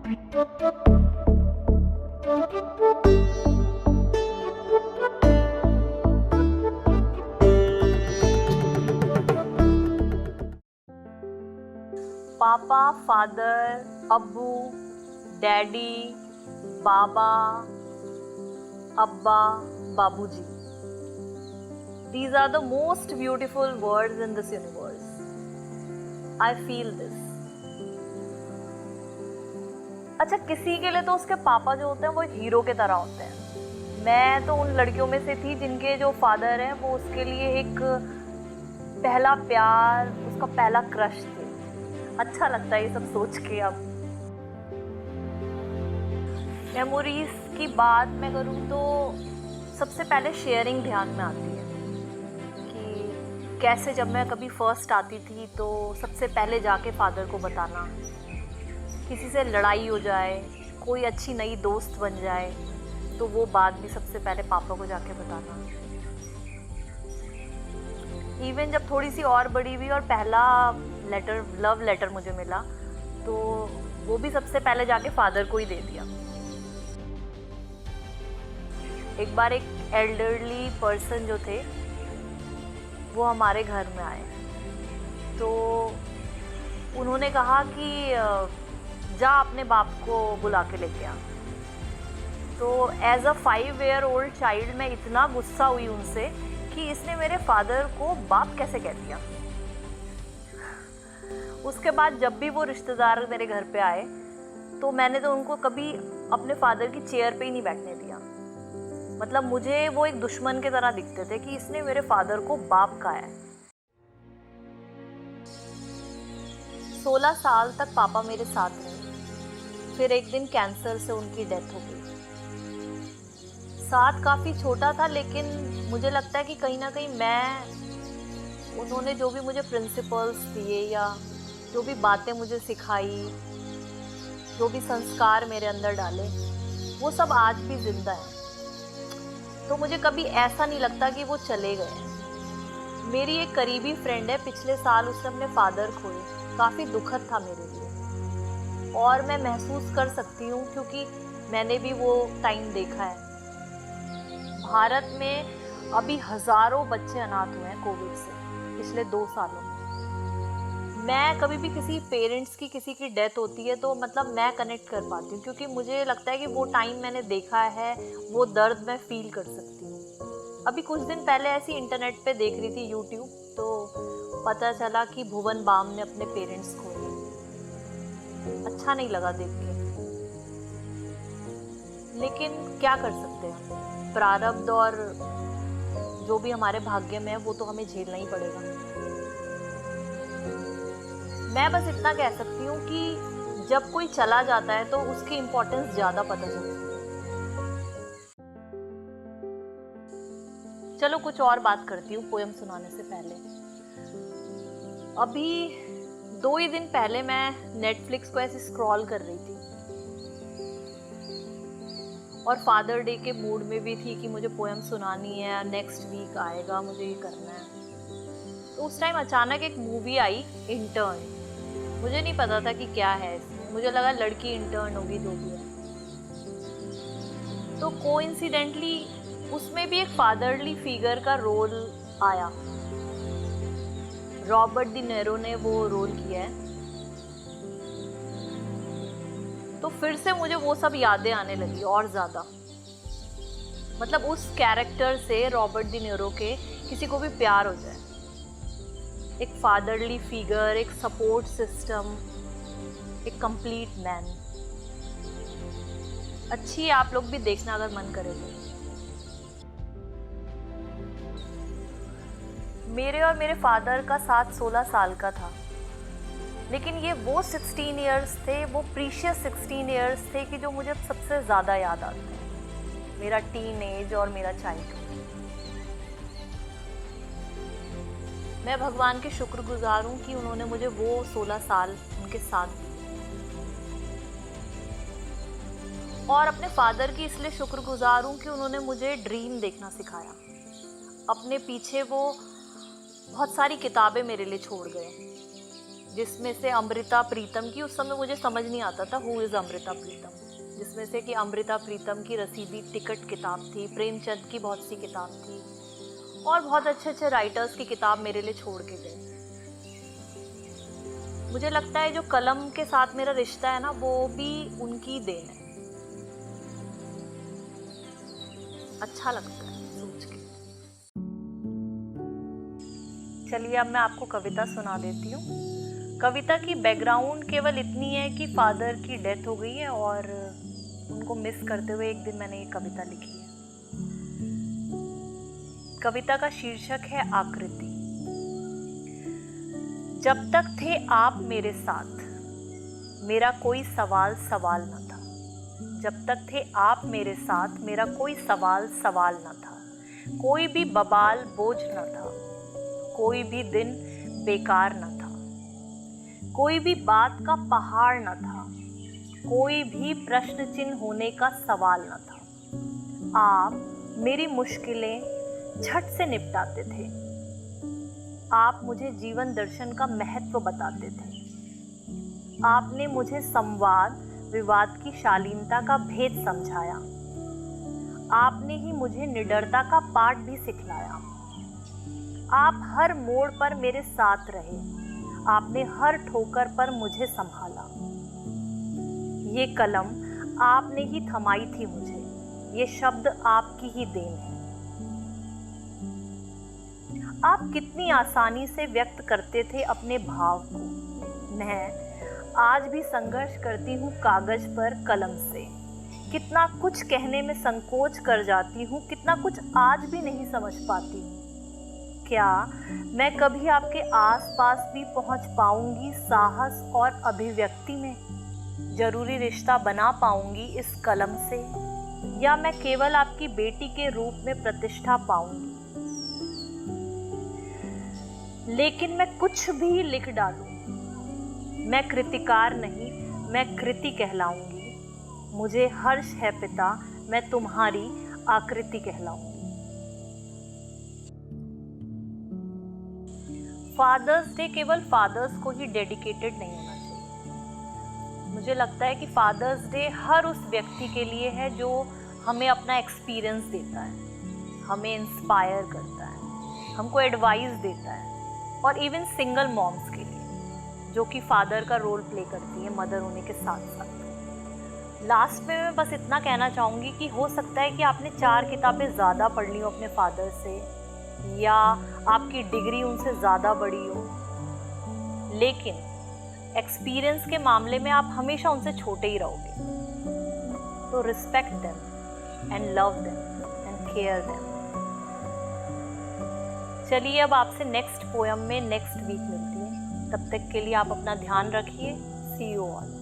पापा, फादर, अब्बू, डैडी, बाबा, अब्बा, बाबूजी. These are the most beautiful words in this universe. I feel this. अच्छा, किसी के लिए तो उसके पापा जो होते हैं वो एक हीरो के तरह होते हैं. मैं तो उन लड़कियों में से थी जिनके जो फादर हैं वो उसके लिए एक पहला प्यार, उसका पहला क्रश थे. अच्छा लगता है ये सब सोच के. अब मेमोरीज की बात मैं करूँ तो सबसे पहले शेयरिंग ध्यान में आती है कि कैसे जब मैं कभी फर्स्ट आती थी तो सबसे पहले जाके फादर को बताना. किसी से लड़ाई हो जाए, कोई अच्छी नई दोस्त बन जाए तो वो बात भी सबसे पहले पापा को जाके बताना. इवन जब थोड़ी सी और बड़ी हुई और पहला लेटर, लव लेटर मुझे मिला तो वो भी सबसे पहले जाके फादर को ही दे दिया. एक बार एक एल्डरली पर्सन जो थे वो हमारे घर में आए तो उन्होंने कहा कि जा अपने बाप को बुला के लेके आ. तो as a 5 year old child मैं इतना गुस्सा हुई उनसे कि इसने मेरे फादर को बाप कैसे कह दिया. उसके बाद जब भी वो रिश्तेदार मेरे घर पे आए तो मैंने तो उनको कभी अपने फादर की चेयर पे ही नहीं बैठने दिया. मतलब मुझे वो एक दुश्मन की तरह दिखते थे कि इसने मेरे फादर को बाप कहा है. 16 साल तक पापा मेरे साथ रहे. फिर एक दिन कैंसर से उनकी डेथ हो गई. साथ काफ़ी छोटा था लेकिन मुझे लगता है कि कहीं ना कहीं उन्होंने जो भी मुझे प्रिंसिपल्स दिए या जो भी बातें मुझे सिखाई, जो भी संस्कार मेरे अंदर डाले, वो सब आज भी जिंदा है. तो मुझे कभी ऐसा नहीं लगता कि वो चले गए. मेरी एक करीबी फ्रेंड है, पिछले साल उसने अपने फादर खोए. काफ़ी दुखद था मेरे लिए और मैं महसूस कर सकती हूँ क्योंकि मैंने भी वो टाइम देखा है. भारत में अभी हज़ारों बच्चे अनाथ हुए हैं कोविड से पिछले 2 सालों में. मैं कभी भी किसी पेरेंट्स की किसी की डेथ होती है तो मतलब मैं कनेक्ट कर पाती हूँ क्योंकि मुझे लगता है कि वो टाइम मैंने देखा है, वो दर्द मैं फील कर सकती हूँ. अभी कुछ दिन पहले ऐसी इंटरनेट पे देख रही थी यूट्यूब तो पता चला कि भुवन बाम ने अपने पेरेंट्स खोए. अच्छा नहीं लगा देख के, लेकिन क्या कर सकते हैं. प्रारब्ध और जो भी हमारे भाग्य में है वो तो हमें झेलना ही पड़ेगा. मैं बस इतना कह सकती हूँ कि जब कोई चला जाता है तो उसकी इम्पोर्टेंस ज़्यादा पता चलती है. चलो कुछ और बात करती हूँ पोएम सुनाने से पहले. अभी 2 ही दिन पहले मैं नेटफ्लिक्स को ऐसे स्क्रॉल कर रही थी और फादर डे के मूड में भी थी कि मुझे पोएम सुनानी है, नेक्स्ट वीक आएगा, मुझे ये करना है. तो उस टाइम अचानक एक मूवी आई, इंटर्न. मुझे नहीं पता था कि क्या है इसमें. मुझे लगा लड़की इंटर्न होगी जो भी है. तो कोइंसिडेंटली उसमें भी एक फादरली फिगर का रोल आया. रॉबर्ट डी नीरो ने वो रोल किया है. तो फिर से मुझे वो सब यादें आने लगी और ज़्यादा. मतलब उस कैरेक्टर से, रॉबर्ट डी नीरो के, किसी को भी प्यार हो जाए. एक फादरली फिगर, एक सपोर्ट सिस्टम, एक कंप्लीट मैन. अच्छी है, आप लोग भी देखना अगर मन करे तो. मेरे और मेरे फादर का साथ 16 साल का था, लेकिन ये वो 16 इयर्स थे, वो प्रीशियस 16 इयर्स थे कि जो मुझे सबसे ज़्यादा याद आते हैं. मेरा टीन एज और मेरा चाइल्डहुड. मैं भगवान के शुक्रगुजार हूँ कि उन्होंने मुझे वो 16 साल उनके साथ दिए. और अपने फादर की इसलिए शुक्रगुजार हूँ कि उन्होंने मुझे ड्रीम देखना सिखाया. अपने पीछे वो बहुत सारी किताबें मेरे लिए छोड़ गए. जिसमें से अमृता प्रीतम की, उस समय मुझे समझ नहीं आता था हु इज़ अमृता प्रीतम, जिसमें से कि अमृता प्रीतम की रसीदी टिकट किताब थी, प्रेमचंद की बहुत सी किताब थी और बहुत अच्छे अच्छे राइटर्स की किताब मेरे लिए छोड़ के गए। मुझे लगता है जो कलम के साथ मेरा रिश्ता है ना, वो भी उनकी देन है। अच्छा लगता है सोच के। चलिए अब मैं आपको कविता सुना देती हूँ। कविता की बैकग्राउंड केवल इतनी है कि फादर की डेथ हो गई है और उनको मिस करते हुए एक दिन मैंने ये कविता लिखी है। कविता का शीर्षक है आकृति। जब तक थे आप मेरे साथ, मेरा कोई सवाल सवाल न था। जब तक थे आप मेरे साथ, मेरा कोई सवाल सवाल न था। कोई भी बवाल बोझ न था, कोई भी दिन बेकार न था, कोई भी बात का पहाड़ न था, कोई भी प्रश्न चिन्ह होने का सवाल न था। आप मेरी मुश्किलें झट से निपटाते थे। आप मुझे जीवन दर्शन का महत्व बताते थे। आपने मुझे संवाद विवाद की शालीनता का भेद समझाया। आपने ही मुझे निडरता का पाठ भी सिखलाया। आप हर मोड़ पर मेरे साथ रहे। आपने हर ठोकर पर मुझे संभाला। ये कलम आपने ही थमाई थी मुझे। ये शब्द आपकी ही देन है। आप कितनी आसानी से व्यक्त करते थे अपने भाव को। मैं आज भी संघर्ष करती हूँ कागज पर कलम से। कितना कुछ कहने में संकोच कर जाती हूँ, कितना कुछ आज भी नहीं समझ पाती हूँ। क्या मैं कभी आपके आसपास भी पहुँच पाऊंगी साहस और अभिव्यक्ति में? जरूरी रिश्ता बना पाऊंगी इस कलम से, या मैं केवल आपकी बेटी के रूप में प्रतिष्ठा पाऊंगी? लेकिन मैं कुछ भी लिख डालूं, मैं कृतिकार नहीं, मैं कृति कहलाऊंगी। मुझे हर्ष है पिता, मैं तुम्हारी आकृति कहलाऊंगी। फादर्स डे केवल फादर्स को ही डेडिकेटेड नहीं होना चाहिए। मुझे लगता है कि फादर्स डे हर उस व्यक्ति के लिए है जो हमें अपना एक्सपीरियंस देता है, हमें इंस्पायर करता है, हमको एडवाइस देता है, और इवन सिंगल मॉम्स के लिए जो कि फादर का रोल प्ले करती है मदर होने के साथ साथ। लास्ट में मैं बस इतना कहना चाहूँगी कि हो सकता है कि आपने 4 किताबें ज़्यादा पढ़ ली हो अपने फादर से, या आपकी डिग्री उनसे ज़्यादा बड़ी हो, लेकिन एक्सपीरियंस के मामले में आप हमेशा उनसे छोटे ही रहोगे। तो respect them and love them and care them. चलिए अब आपसे नेक्स्ट पोयम में नेक्स्ट वीक मिलती है। तब तक के लिए आप अपना ध्यान रखिए। सी यू ऑल।